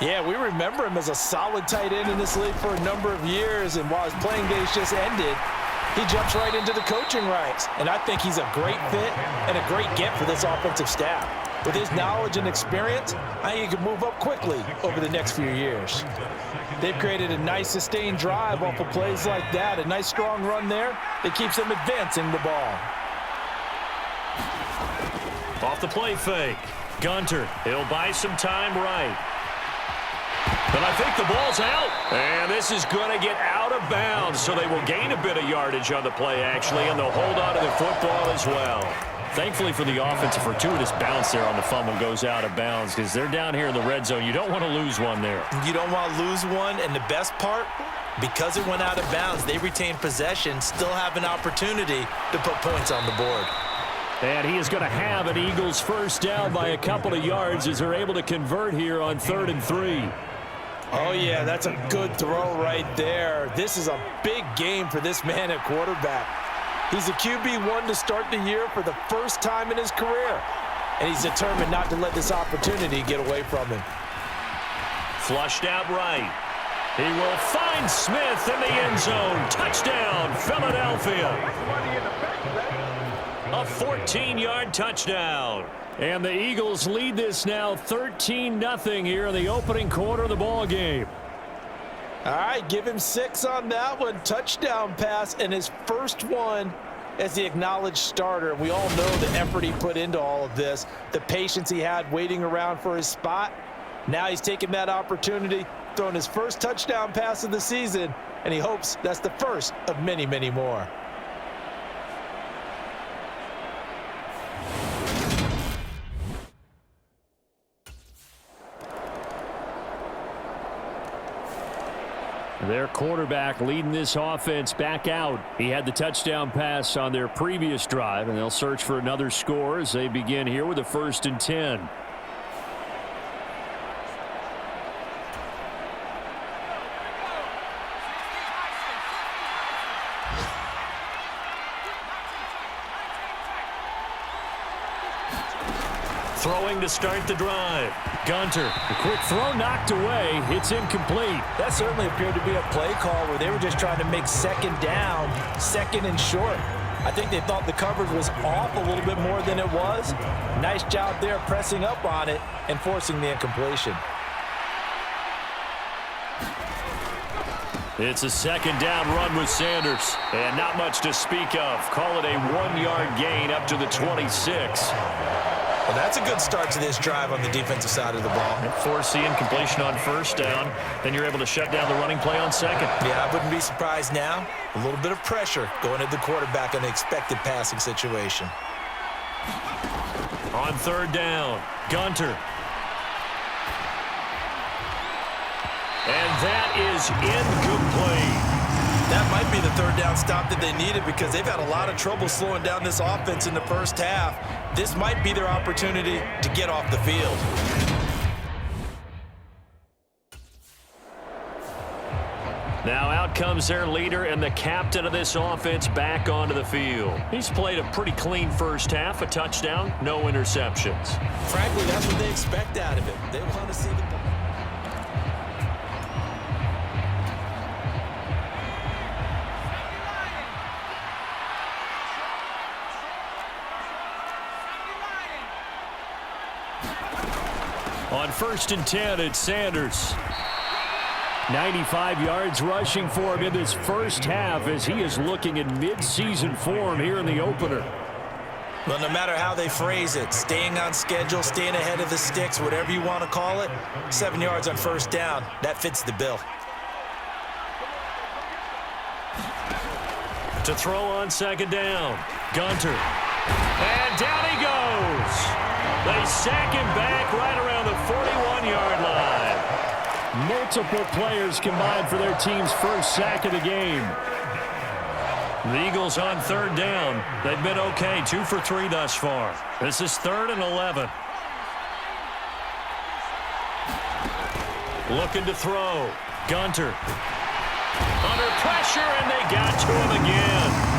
Yeah, we remember him as a solid tight end in this league for a number of years, and while his playing days just ended, he jumps right into the coaching ranks. And I think he's a great fit and a great get for this offensive staff. With his knowledge and experience, I think he can move up quickly over the next few years. They've created a nice sustained drive off of plays like that, a nice strong run there that keeps them advancing the ball. Off the play fake. Gunter, he'll buy some time right. But I think the ball's out. And this is going to get out of bounds, so they will gain a bit of yardage on the play, actually, and they'll hold on to the football as well. Thankfully for the offense, a fortuitous bounce there on the fumble goes out of bounds because they're down here in the red zone. You don't want to lose one there. You don't want to lose one, and the best part, because it went out of bounds, they retain possession, still have an opportunity to put points on the board. And he is going to have an Eagles first down by a couple of yards as they're able to convert here on 3rd and 3. Oh, yeah, that's a good throw right there. This is a big game for this man at quarterback. He's a QB1 to start the year for the first time in his career, and he's determined not to let this opportunity get away from him. Flushed out right. He will find Smith in the end zone. Touchdown, Philadelphia. A 14-yard touchdown. And the Eagles lead this now 13-0 here in the opening quarter of the ball game. All right, give him 6 on that one. Touchdown pass, and his first one as the acknowledged starter. We all know the effort he put into all of this, the patience he had waiting around for his spot. Now he's taking that opportunity, throwing his first touchdown pass of the season, and he hopes that's the first of many, many more. Their quarterback leading this offense back out. He had the touchdown pass on their previous drive, and they'll search for another score as they begin here with a 1st and 10. Throwing to start the drive. Gunter, the quick throw knocked away. It's incomplete. That certainly appeared to be a play call where they were just trying to make second down, second and short. I think they thought the coverage was off a little bit more than it was. Nice job there pressing up on it and forcing the incompletion. It's a second down run with Sanders. And not much to speak of. Call it a 1-yard gain up to the 26. Well, that's a good start to this drive on the defensive side of the ball. Forcing completion on first down. Then you're able to shut down the running play on second. Yeah, I wouldn't be surprised now. A little bit of pressure going at the quarterback in the expected passing situation. On 3rd down, Gunter. And that is incomplete. That might be the 3rd down stop that they needed because they've had a lot of trouble slowing down this offense in the first half. This might be their opportunity to get off the field. Now out comes their leader and the captain of this offense back onto the field. He's played a pretty clean first half, a touchdown, no interceptions. Frankly, that's what they expect out of him. They want to see the ball. On 1st and 10, it's Sanders. 95 yards rushing for him in this first half as he is looking in mid-season form here in the opener. Well, no matter how they phrase it, staying on schedule, staying ahead of the sticks, whatever you want to call it, 7 yards on first down, that fits the bill. To throw on 2nd down, Gunter. And down he goes. They sack him back right around the 41-yard line. Multiple players combined for their team's first sack of the game. The Eagles on 3rd down. They've been okay, 2 for 3 thus far. This is 3rd and 11. Looking to throw. Gunter. Under pressure, and they got to him again.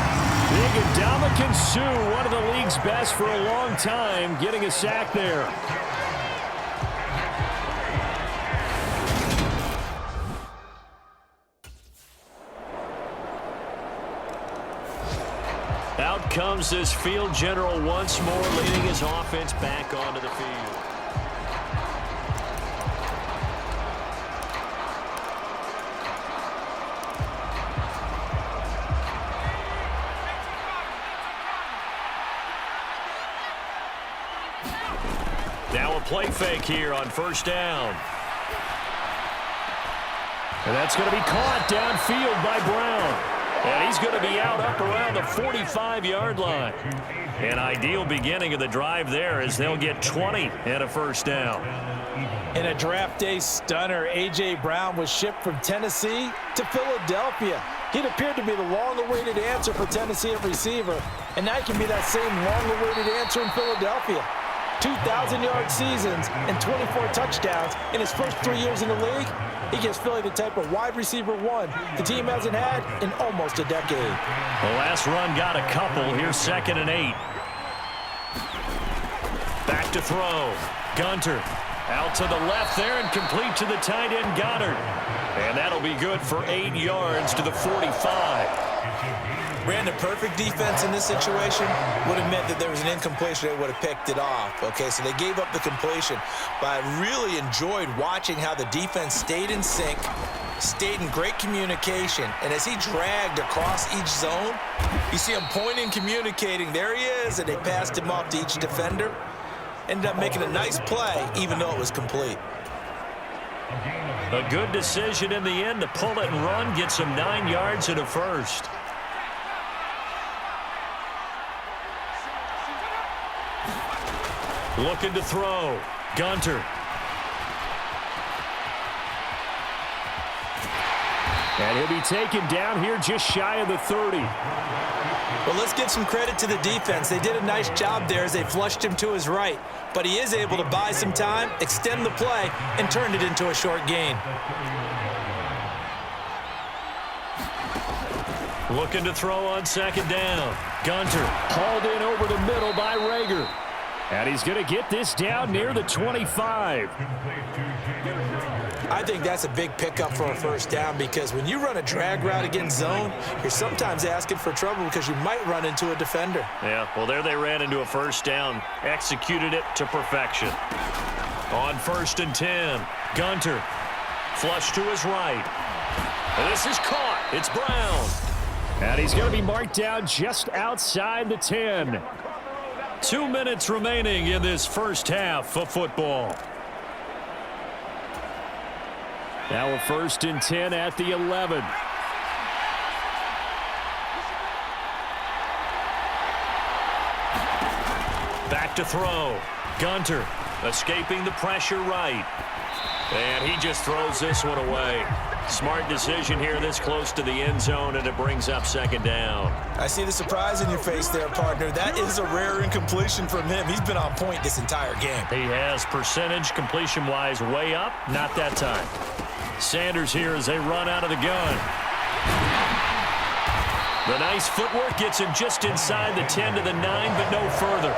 Big Ndamukong Suh, one of the league's best for a long time, getting a sack there. comes this field general once more, leading his offense back onto the field. Now a play fake here on first down. And that's going to be caught downfield by Brown. And he's going to be out up around the 45-yard line. An ideal beginning of the drive there as they'll get 20 and a first down. In a draft day stunner, A.J. Brown was shipped from Tennessee to Philadelphia. He'd appeared to be the long-awaited answer for Tennessee at receiver, and now he can be that same long-awaited answer in Philadelphia. 2,000-yard seasons and 24 touchdowns in his first 3 years in the league. He gives Philly the type of wide receiver one the team hasn't had in almost a decade. The last run got a couple. Here's 2nd and 8. Back to throw. Gunter out to the left there and complete to the tight end Goddard. And that'll be good for 8 yards to the 45. Brandon, perfect defense in this situation would have meant that there was an incompletion. They would have picked it off. Okay, so they gave up the completion. But I really enjoyed watching how the defense stayed in sync, stayed in great communication. And as he dragged across each zone, you see him pointing, communicating. There he is, and they passed him off to each defender. Ended up making a nice play, even though it was complete. A good decision in the end to pull it and run, get some 9 yards and a first. Looking to throw. Gunter. And he'll be taken down here just shy of the 30. Well, let's give some credit to the defense. They did a nice job there as they flushed him to his right. But he is able to buy some time, extend the play, and turn it into a short gain. Looking to throw on 2nd down. Gunter hauled in over the middle by Rager. And he's going to get this down near the 25. I think that's a big pickup for a first down because when you run a drag route against zone, you're sometimes asking for trouble because you might run into a defender. Yeah, well, there they ran into a first down. Executed it to perfection. On 1st and 10, Gunter. Flush to his right. And this is caught. It's Brown. And he's going to be marked down just outside the 10. 2 minutes remaining in this first half of football. Now a 1st and 10 at the 11. Back to throw. Gunter escaping the pressure right. And he just throws this one away. Smart decision here this close to the end zone, and it brings up 2nd down. I see the surprise in your face there, partner. That is a rare incompletion from him. He's been on point this entire game. He has percentage completion-wise way up. Not that time. Sanders here as they run out of the gun. The nice footwork gets him just inside the 10 to the 9, but no further.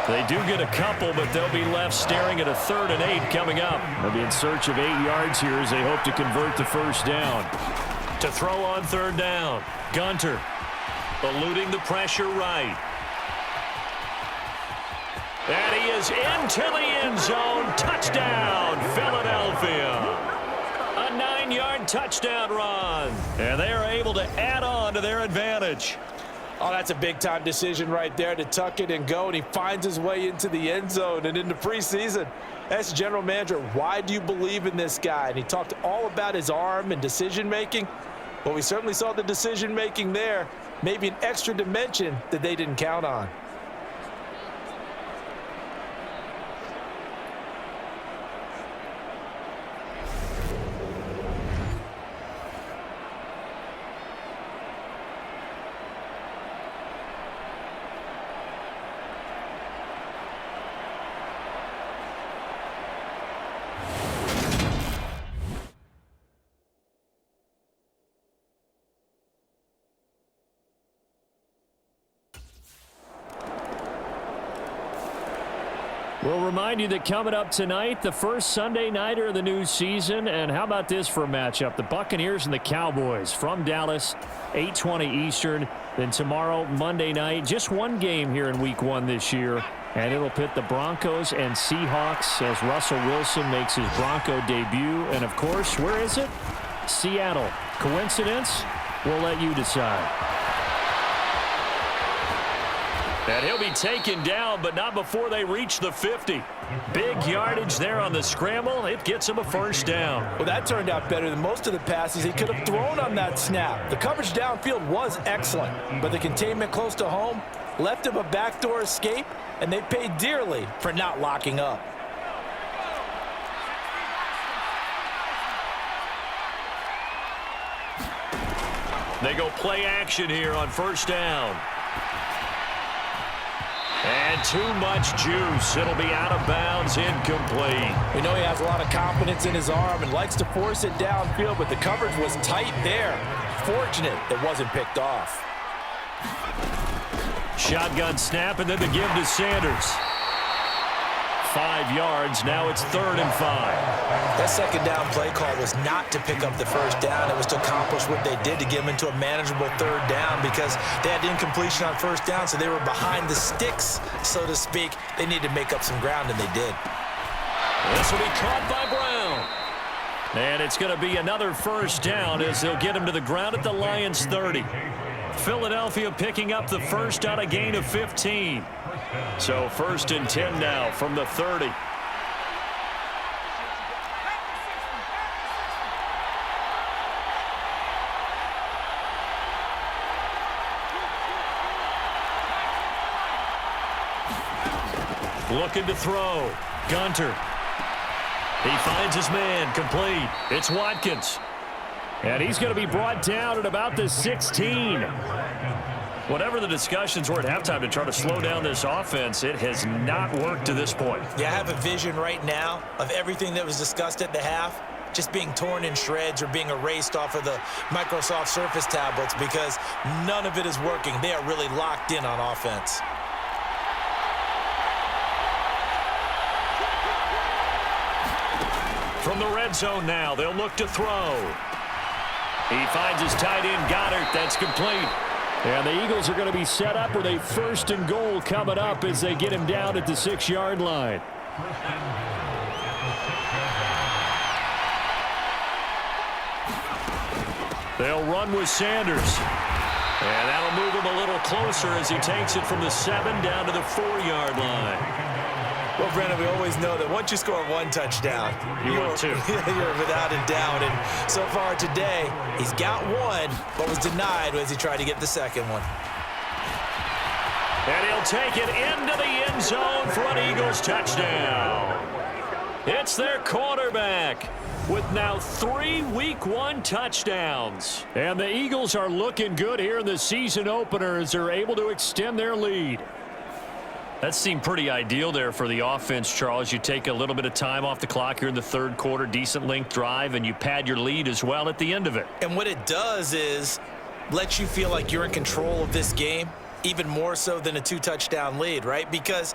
They do get a couple, but they'll be left staring at a 3rd and 8 coming up. They'll be in search of 8 yards here as they hope to convert the first down. To throw on 3rd down, Gunter eluding the pressure right. And he is into the end zone. Touchdown, Philadelphia. A 9-yard touchdown run. And they are able to add on to their advantage. Oh, that's a big-time decision right there to tuck it and go, and he finds his way into the end zone and into preseason. As general manager, why do you believe in this guy? And he talked all about his arm and decision-making. Well, we certainly saw the decision-making there. Maybe an extra dimension that they didn't count on. We'll remind you that coming up tonight, the first Sunday nighter of the new season. And how about this for a matchup? The Buccaneers and the Cowboys from Dallas, 8:20 Eastern. Then tomorrow, Monday night, just one game here in Week 1 this year. And it'll pit the Broncos and Seahawks as Russell Wilson makes his Bronco debut. And, of course, where is it? Seattle. Coincidence? We'll let you decide. And he'll be taken down, but not before they reach the 50. Big yardage there on the scramble. It gets him a first down. Well, that turned out better than most of the passes he could have thrown on that snap. The coverage downfield was excellent, but the containment close to home left him a backdoor escape, and they paid dearly for not locking up. They go play action here on first down. And too much juice. It'll be out of bounds, incomplete. We know he has a lot of confidence in his arm and likes to force it downfield, but the coverage was tight there. Fortunate it wasn't picked off. Shotgun snap, and then the give to Sanders. 5 yards. Now it's 3rd and 5. That second down play call was not to pick up the first down. It was to accomplish what they did to get them into a manageable 3rd down because they had incompletion on first down, so they were behind the sticks, so to speak. They needed to make up some ground, and they did. This will be caught by Brown. And it's going to be another first down as they'll get him to the ground at the Lions' 30. Philadelphia picking up the first on a gain of 15. So 1st and 10 now from the 30. Looking to throw. Gunter. He finds his man. Complete. It's Watkins. And he's going to be brought down at about the 16. Whatever the discussions were at halftime to try to slow down this offense, it has not worked to this point. Yeah, I have a vision right now of everything that was discussed at the half just being torn in shreds or being erased off of the Microsoft Surface tablets because none of it is working. They are really locked in on offense. From the red zone now, they'll look to throw. He finds his tight end, Goddard. That's complete. And the Eagles are going to be set up with a 1st and goal coming up as they get him down at the 6-yard line. They'll run with Sanders. And that'll move him a little closer as he takes it from the 7 down to the 4-yard line. Well, Brennan, we always know that once you score 1 touchdown, you're 2. You're without a doubt. And so far today, he's got 1, but was denied as he tried to get the second one. And he'll take it into the end zone for an Eagles touchdown. It's their quarterback with now 3 Week 1 touchdowns. And the Eagles are looking good here in the season opener as they're able to extend their lead. That seemed pretty ideal there for the offense, Charles. You take a little bit of time off the clock here in the 3rd quarter, decent length drive, and you pad your lead as well at the end of it. And what it does is let you feel like you're in control of this game, even more so than a 2-touchdown lead, right? Because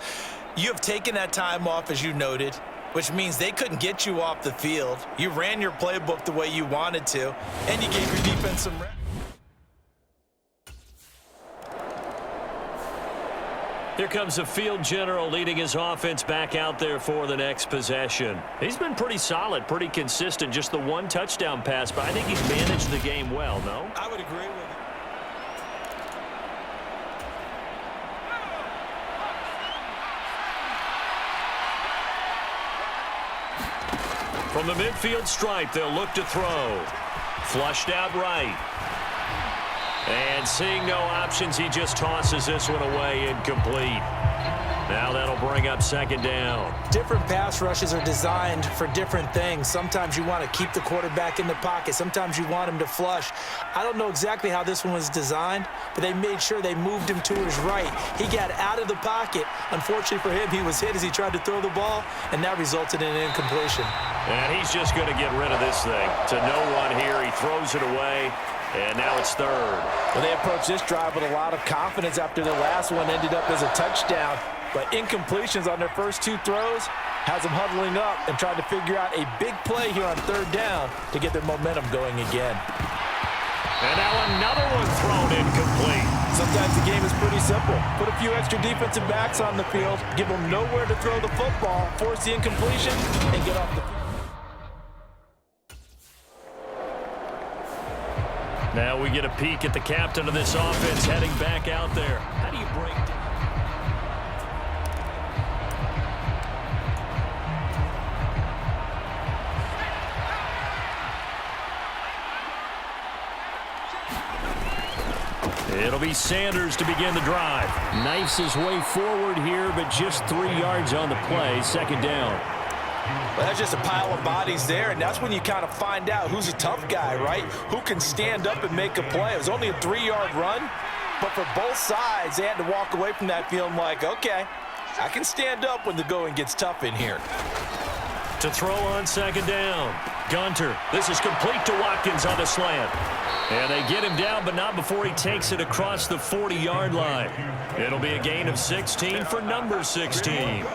you have taken that time off, as you noted, which means they couldn't get you off the field. You ran your playbook the way you wanted to, and you gave your defense some rest. Here comes the field general leading his offense back out there for the next possession. He's been pretty solid, pretty consistent, just the 1 touchdown pass, but I think he's managed the game well, no? I would agree with you. From the midfield stripe, they'll look to throw. Flushed out right. And seeing no options, he just tosses this one away, incomplete. Now that'll bring up 2nd down. Different pass rushes are designed for different things. Sometimes you want to keep the quarterback in the pocket. Sometimes you want him to flush. I don't know exactly how this one was designed, but they made sure they moved him to his right. He got out of the pocket. Unfortunately for him, he was hit as he tried to throw the ball, and that resulted in an incompletion. And he's just going to get rid of this thing. To no one here. He throws it away. And now it's 3rd. Well, they approached this drive with a lot of confidence after the last one ended up as a touchdown. but incompletions on their first 2 throws has them huddling up and trying to figure out a big play here on 3rd down to get their momentum going again. And now another one thrown incomplete. Sometimes the game is pretty simple. Put a few extra defensive backs on the field, give them nowhere to throw the football, force the incompletion, and get off the field. Now we get a peek at the captain of this offense heading back out there. How do you break down? It'll be Sanders to begin the drive. Knifes his way forward here, but just 3 yards on the play. 2nd down. Well, that's just a pile of bodies there, and that's when you kind of find out who's a tough guy, right? Who can stand up and make a play. It was only a 3-yard run, but for both sides, they had to walk away from that feeling like, okay, I can stand up when the going gets tough in here. To throw on 2nd down. Gunter. This is complete to Watkins on the slant. And they get him down, but not before he takes it across the 40-yard line. It'll be a gain of 16 for number 16.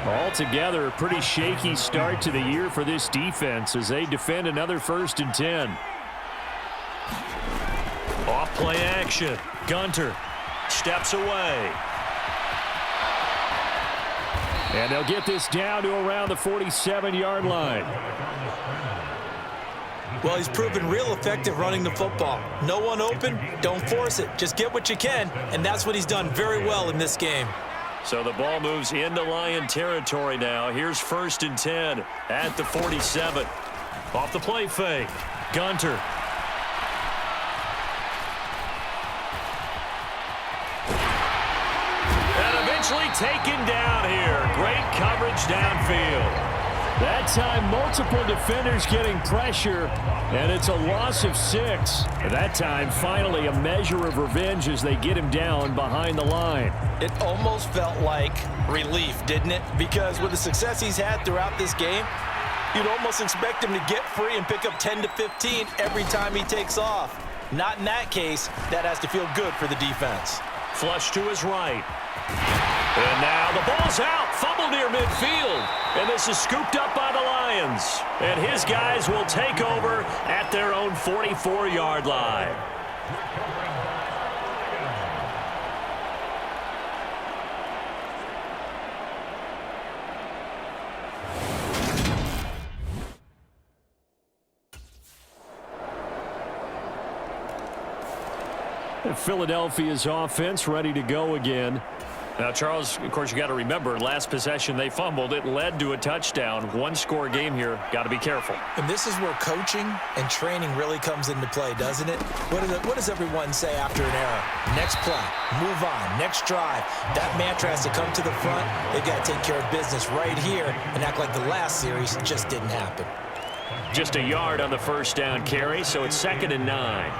Altogether, a pretty shaky start to the year for this defense as they defend another 1st and 10. Off play action. Gunter steps away. And they'll get this down to around the 47-yard line. Well, he's proven real effective running the football. No one open, don't force it. Just get what you can, and that's what he's done very well in this game. So the ball moves into Lion territory now. Here's 1st and 10 at the 47. Off the play fake. Gunter. And eventually taken down here. Great coverage downfield. That time, multiple defenders getting pressure, and it's a loss of 6. That time, finally, a measure of revenge as they get him down behind the line. It almost felt like relief, didn't it? Because with the success he's had throughout this game, you'd almost expect him to get free and pick up 10 to 15 every time he takes off. Not in that case. That has to feel good for the defense. Flush to his right. And now the ball's out. Fumble near midfield. And this is scooped up by the Lions. And his guys will take over at their own 44-yard line. Philadelphia's offense ready to go again. Now, Charles, of course, you got to remember, last possession they fumbled. It led to a touchdown. 1-score game here. Got to be careful. And this is where coaching and training really comes into play, doesn't it? What does everyone say after an error? Next play, move on, next drive. That mantra has to come to the front. They've got to take care of business right here and act like the last series just didn't happen. Just a yard on the 1st down carry, so it's 2nd and 9.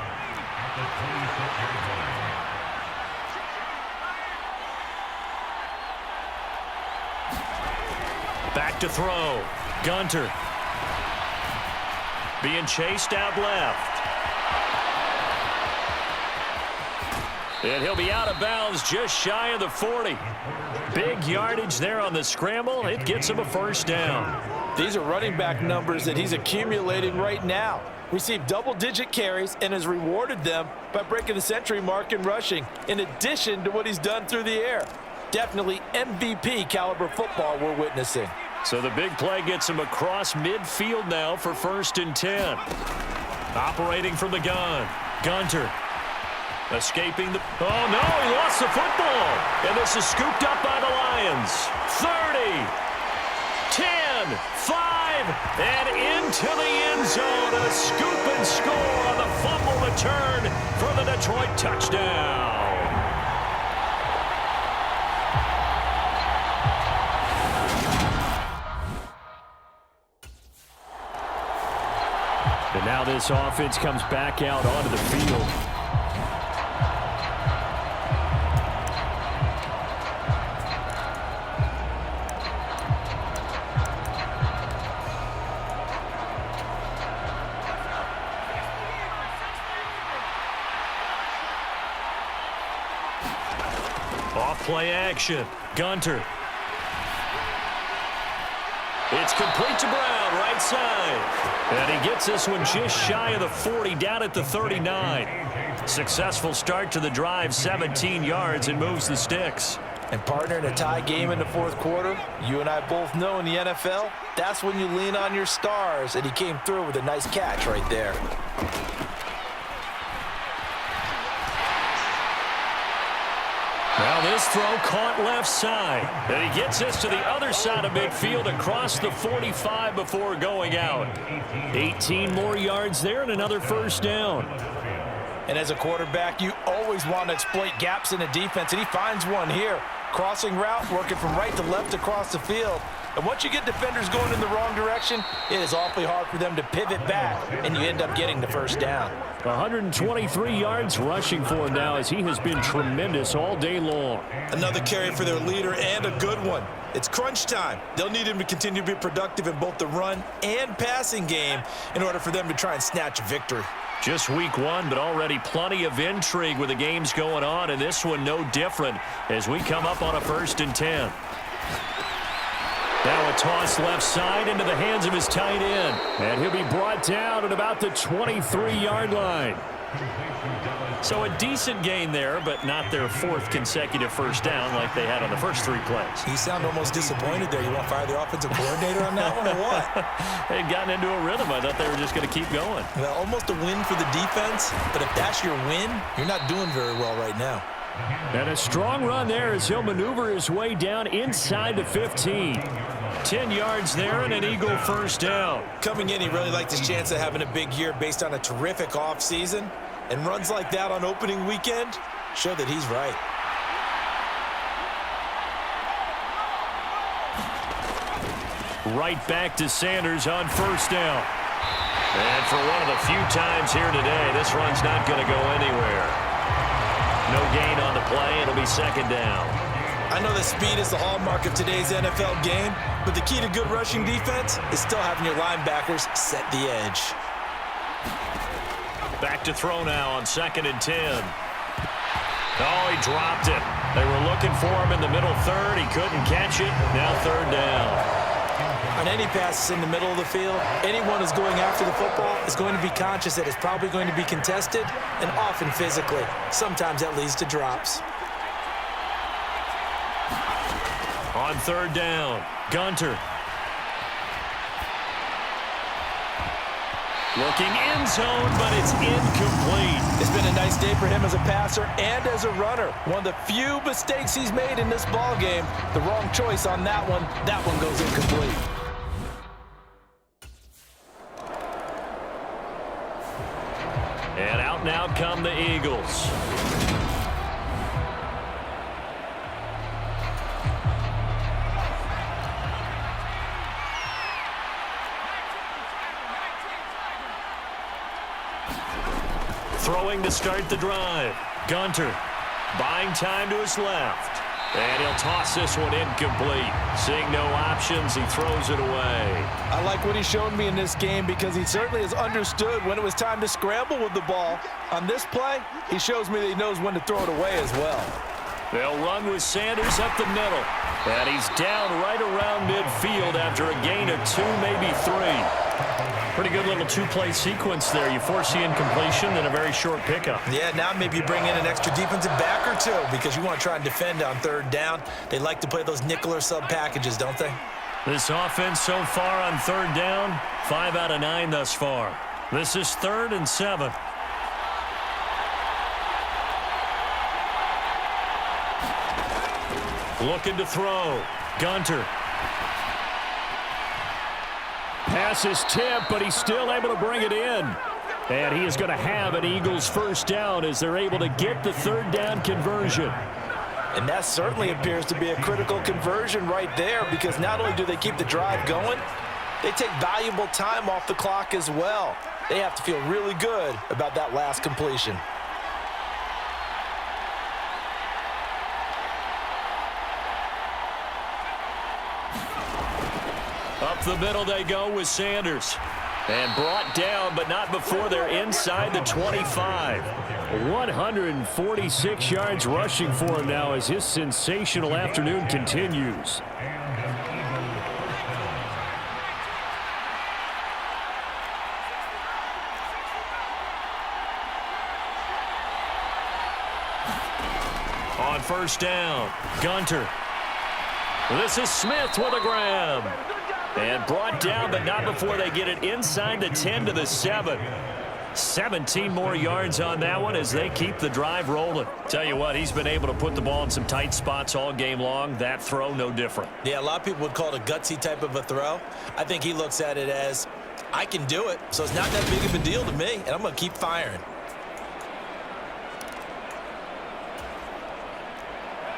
Back to throw. Gunter. Being chased out left. And he'll be out of bounds just shy of the 40. Big yardage there on the scramble. It gets him a 1st down. These are running back numbers that he's accumulating right now. Received double-digit carries and has rewarded them by breaking the century mark in rushing, in addition to what he's done through the air. Definitely MVP caliber football we're witnessing. So the big play gets him across midfield now for 1st and 10. Operating from the gun. Gunter. Escaping the... Oh, no, he lost the football. And this is scooped up by the Lions. 30, 10, 5, and into the end zone. A scoop and score on the fumble return for the Detroit touchdown. And now this offense comes back out onto the field. Off play action. Gunter. It's complete to Brown, right side. And he gets this one just shy of the 40, down at the 39. Successful start to the drive, 17 yards, and moves the sticks. And partner, in a tie game in the fourth quarter, you and I both know in the NFL, that's when you lean on your stars, and he came through with a nice catch right there. Now this throw caught left side. And he gets this to the other side of midfield across the 45 before going out. 18 more yards there and another first down. And as a quarterback, you always want to exploit gaps in the defense, and he finds one here. Crossing route, working from right to left across the field. And once you get defenders going in the wrong direction, it is awfully hard for them to pivot back, and you end up getting the first down. 123 yards rushing for him now, as he has been tremendous all day long. Another carry for their leader, and a good one. It's crunch time. They'll need him to continue to be productive in both the run and passing game in order for them to try and snatch a victory. Just week one, but already plenty of intrigue with the games going on, and this one no different as we come up on a 1st and 10. Now a toss left side into the hands of his tight end. And he'll be brought down at about the 23-yard line. So a decent gain there, but not their 4th consecutive first down like they had on the first 3 plays. You sound almost disappointed there. You want to fire the offensive coordinator on that one or what? They'd gotten into a rhythm. I thought they were just going to keep going. Well, almost a win for the defense, but if that's your win, you're not doing very well right now. And a strong run there as he'll maneuver his way down inside the 15. 10 yards there and an Eagle first down. Coming in, he really liked his chance of having a big year based on a terrific offseason. And runs like that on opening weekend show that he's right. Right back to Sanders on first down. And for one of the few times here today, this run's not going to go anywhere. No gain on the play. It'll be 2nd down. I know that speed is the hallmark of today's NFL game, but the key to good rushing defense is still having your linebackers set the edge. Back to throw now on 2nd and 10. Oh, he dropped it. They were looking for him in the middle third. He couldn't catch it. Now 3rd down. On any passes in the middle of the field, anyone who's going after the football is going to be conscious that it's probably going to be contested, and often physically. Sometimes that leads to drops. On 3rd down, Gunter. Looking end zone, but it's incomplete. It's been a nice day for him as a passer and as a runner. One of the few mistakes he's made in this ball game. The wrong choice on that one. That one goes incomplete. And out now come the Eagles. Throwing to start the drive. Gunter buying time to his left. And he'll toss this one incomplete. Seeing no options, he throws it away. I like what he showed me in this game because he certainly has understood when it was time to scramble with the ball. On this play, he shows me that he knows when to throw it away as well. They'll run with Sanders up the middle. And he's down right around midfield after a gain of 2, maybe 3. Pretty good little 2-play sequence there. You force the incompletion and a very short pickup. Yeah, now maybe you bring in an extra defensive back or 2 because you want to try and defend on 3rd down. They like to play those nickel or sub packages, don't they? This offense so far on 3rd down, 5 out of 9 thus far. This is 3rd and 7. Looking to throw. Gunter. Pass is tipped, but he's still able to bring it in. And he is going to have an Eagles first down as they're able to get the 3rd down conversion. And that certainly appears to be a critical conversion right there because not only do they keep the drive going, they take valuable time off the clock as well. They have to feel really good about that last completion. Up the middle they go with Sanders. And brought down, but not before they're inside the 25. 146 yards rushing for him now as his sensational afternoon continues. On first down, Gunter. This is Smith with a grab. And brought down, but not before they get it inside the 10 to the 7. 17 more yards on that one as they keep the drive rolling. Tell you what, he's been able to put the ball in some tight spots all game long. That throw, no different. Yeah, a lot of people would call it a gutsy type of a throw. I think he looks at it as, I can do it, so it's not that big of a deal to me, and I'm going to keep firing.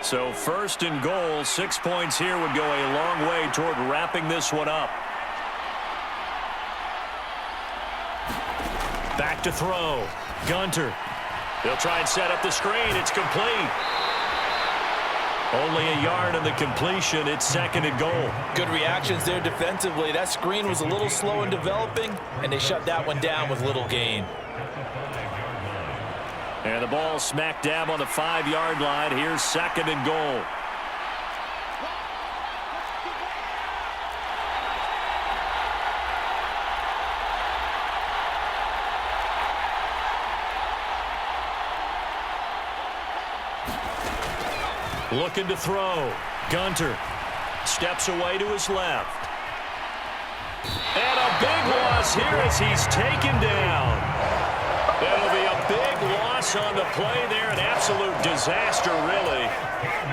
So first and goal, 6 points here would go a long way toward wrapping this one up. Back to throw. Gunter. They'll try and set up the screen. It's complete. Only a yard on the completion. It's second and goal. Good reactions there defensively. That screen was a little slow in developing, and they shut that one down with little gain. And the ball smack dab on the 5-yard line. Here's second and goal. Looking to throw. Gunter steps away to his left. And a big loss here as he's taken down. It'll be a big loss on the play there. An absolute disaster, really.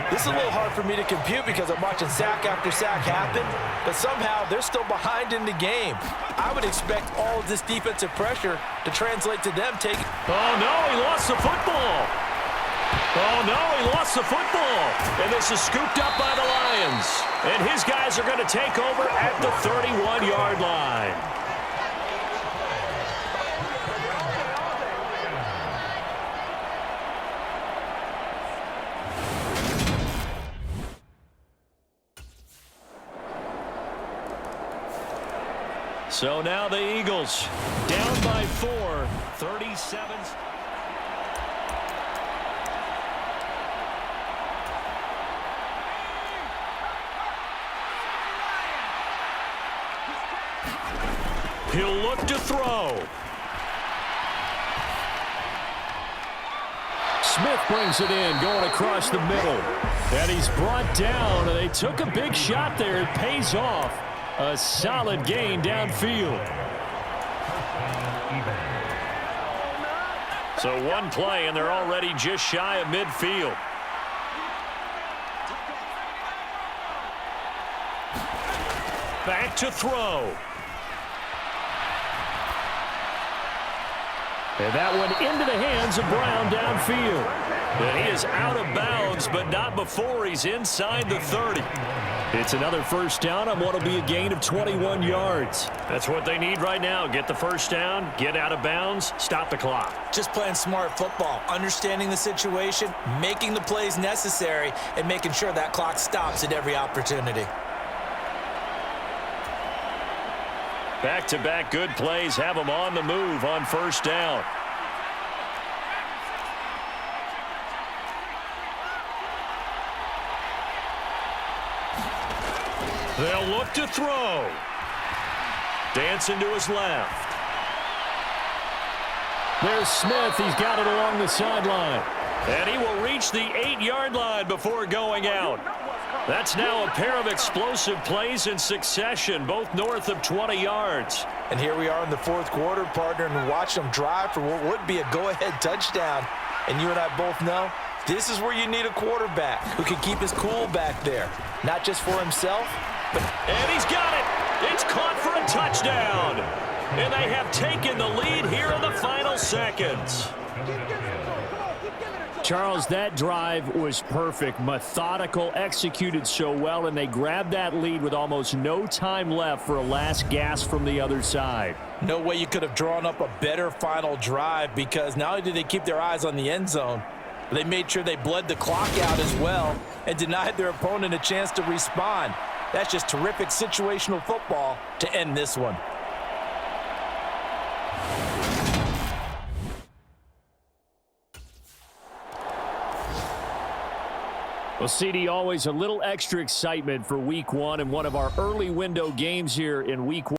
This is a little hard for me to compute because I'm watching sack after sack happen, but somehow they're still behind in the game. I would expect all of this defensive pressure to translate to them taking... Oh, no, he lost the football. Oh, no, he lost the football. And this is scooped up by the Lions. And his guys are going to take over at the 31-yard line. So now the Eagles down by 4, 37. He'll look to throw. Smith brings it in, going across the middle. And he's brought down, and they took a big shot there. It pays off. A solid gain downfield. So one play, and they're already just shy of midfield. Back to throw. And that one into the hands of Brown downfield. And he is out of bounds, but not before he's inside the 30. It's another first down on what will be a gain of 21 yards. That's what they need right now. Get the first down, get out of bounds, stop the clock. Just playing smart football, understanding the situation, making the plays necessary, and making sure that clock stops at every opportunity. Back-to-back good plays have them on the move on first down. They'll look to throw. Dancing to his left. There's Smith. He's got it along the sideline. And he will reach the 8-yard line before going out. That's now a pair of explosive plays in succession, both north of 20 yards. And here we are in the fourth quarter, partner, and watch them drive for what would be a go-ahead touchdown. And you and I both know this is where you need a quarterback who can keep his cool back there, not just for himself, but... And he's got it. It's caught for a touchdown. And they have taken the lead here in the final seconds. Charles, that drive was perfect, methodical, executed so well, and they grabbed that lead with almost no time left for a last gasp from the other side. No way you could have drawn up a better final drive, because not only did they keep their eyes on the end zone, but they made sure they bled the clock out as well and denied their opponent a chance to respond. That's just terrific situational football to end this one. Well, CD, always a little extra excitement for week one and one of our early window games here in week one.